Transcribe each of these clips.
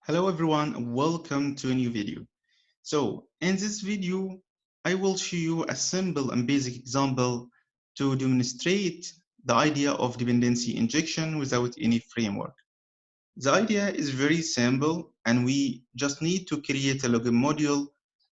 Hello everyone, welcome to a new video. So in this video, I will show you a simple and basic example to demonstrate the idea of dependency injection without any framework. The idea is very simple and we just need to create a login module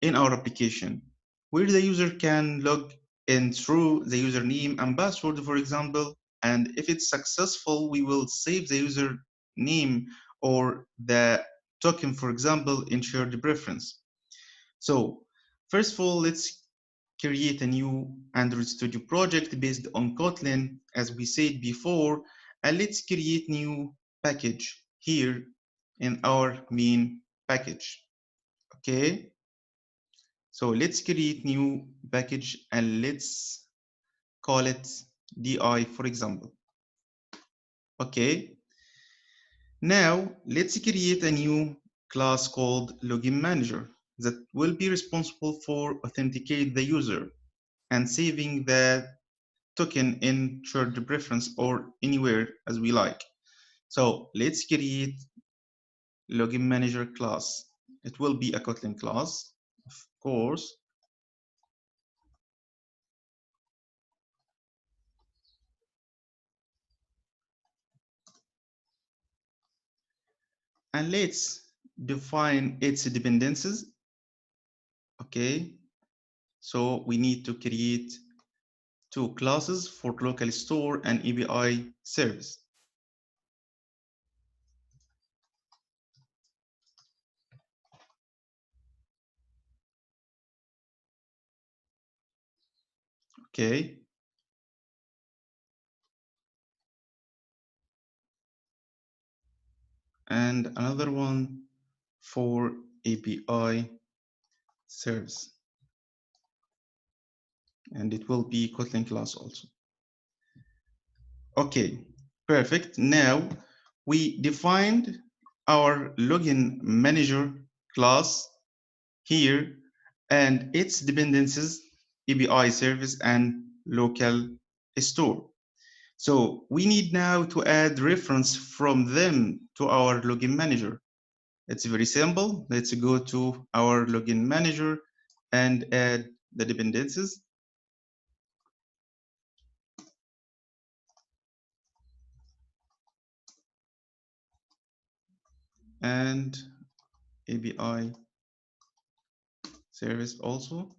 in our application where the user can log in through the username and password, for example, and if it's successful, we will save the username or the token, for example, in shared preference. So first of all, let's create a new Android Studio project based on Kotlin, as we said before, and let's create new package here in our main package. Okay, so let's create new package and let's call it DI, for example. Okay, now let's create a new class called login manager that will be responsible for authenticate the user and saving the token in shared preference or anywhere as we like. So let's create login manager class. It will be a Kotlin class, of course. And let's define its dependencies. Okay, so we need to create two classes for local store and API service. Okay, and another one for API service, and it will be Kotlin class also. Okay, perfect. Now we defined our login manager class here and its dependencies, API service and local store. So we need now to add reference from them to our login manager. It's very simple. Let's go to our login manager and add the dependencies. And API service also.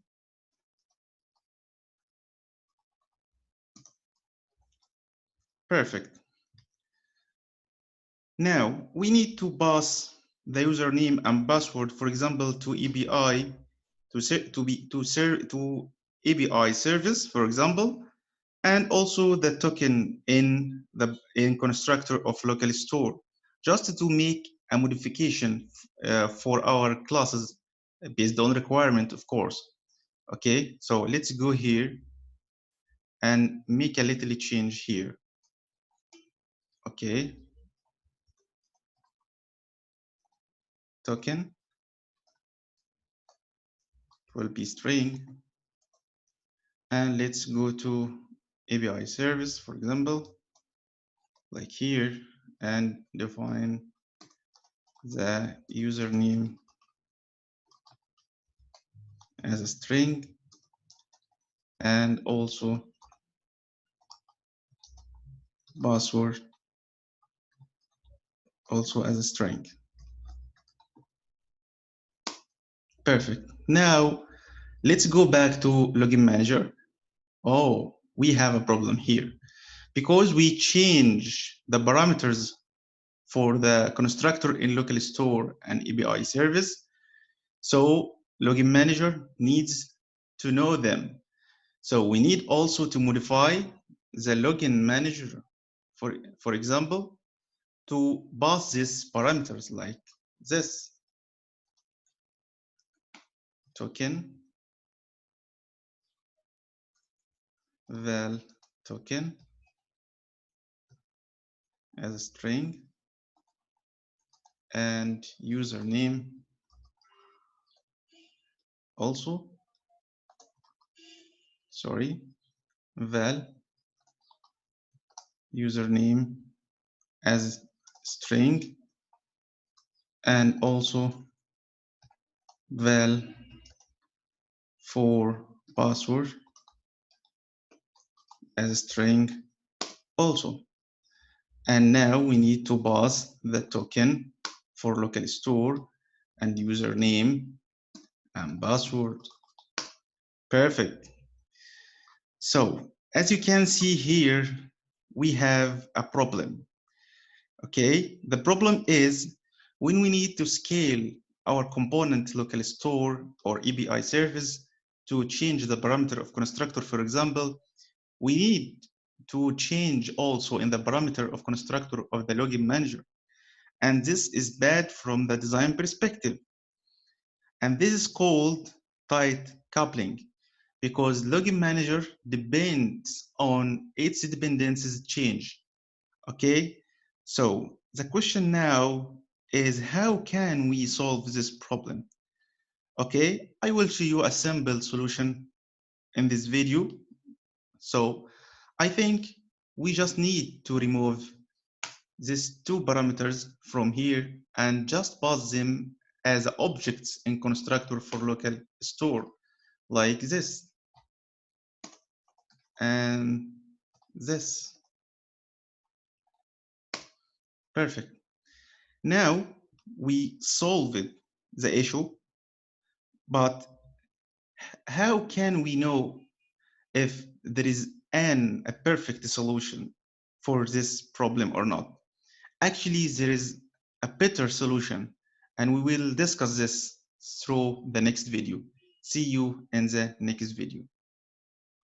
Perfect. Now we need to pass the username and password, for example, to API to API service, for example, and also the token in the constructor of local store, just to make a modification for our classes based on requirement, of course. Okay, so let's go here and make a little change here. Okay, token will be string, and let's go to API service, for example, like here, and define the username as a string and also password also as a string. Perfect. Now let's go back to login manager. Oh, we have a problem here because we change the parameters for the constructor in local store and API service. So login manager needs to know them. So we need also to modify the login manager, for example, to pass these parameters like this token val token as a string and username also, sorry, val username as string and also val for password as a string also. And now we need to pass the token for local store and username and password. Perfect. So as you can see here, we have a problem. Okay, the problem is when we need to scale our component local store or API service to change the parameter of constructor, for example, we need to change also in the parameter of constructor of the login manager. And this is bad from the design perspective. And this is called tight coupling because login manager depends on its dependencies change. Okay, so the question now is how can we solve this problem? Okay, I will show you a simple solution in this video. So I think we just need to remove these two parameters from here and just pass them as objects in constructor for local store like this and this. Perfect. Now we solved the issue, but how can we know if there is a perfect solution for this problem or not? Actually, there is a better solution, and we will discuss this through the next video. See you in the next video.